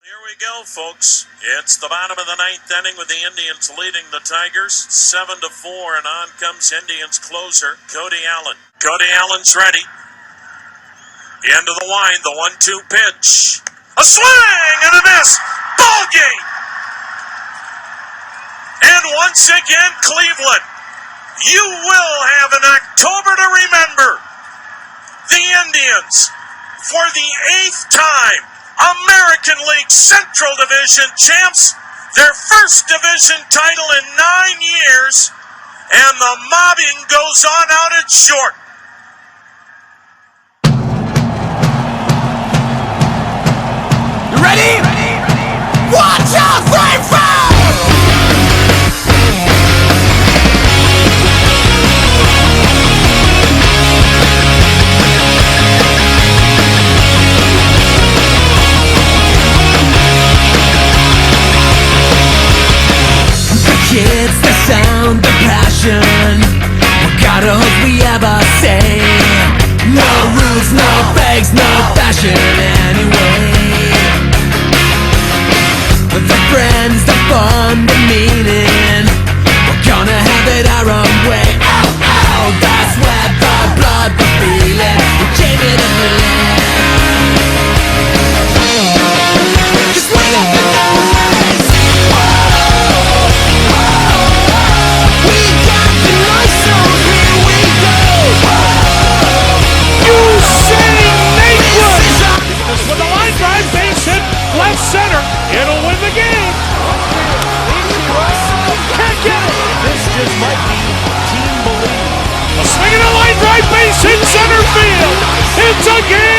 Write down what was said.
Here we go, folks. It's the bottom of the ninth inning with the Indians leading the Tigers 7-4, and on comes Indians closer, Cody Allen. Cody Allen's ready. Into the line, the 1-2 pitch. A swing and a miss. Ball game. And once again, Cleveland, you will have an October to remember. The Indians, for the 8th time, American League Central Division champs, their first division title in 9 years, and the mobbing goes on out at short. You ready? Watch out, frame foul! It's the sound, the passion. What kind of hook we ever say? No rules, no fakes, no fashion anyway. The friends, the fun, the meaning. We're gonna have it our own way. Oh, oh, the sweat, the blood, the feeling. We came in a million. Just wait up the noise. With a line drive, base hit, left center, it'll win the game. Can't get it. This just might be team belief. A swing and a line drive, base hit, center field. It's a game.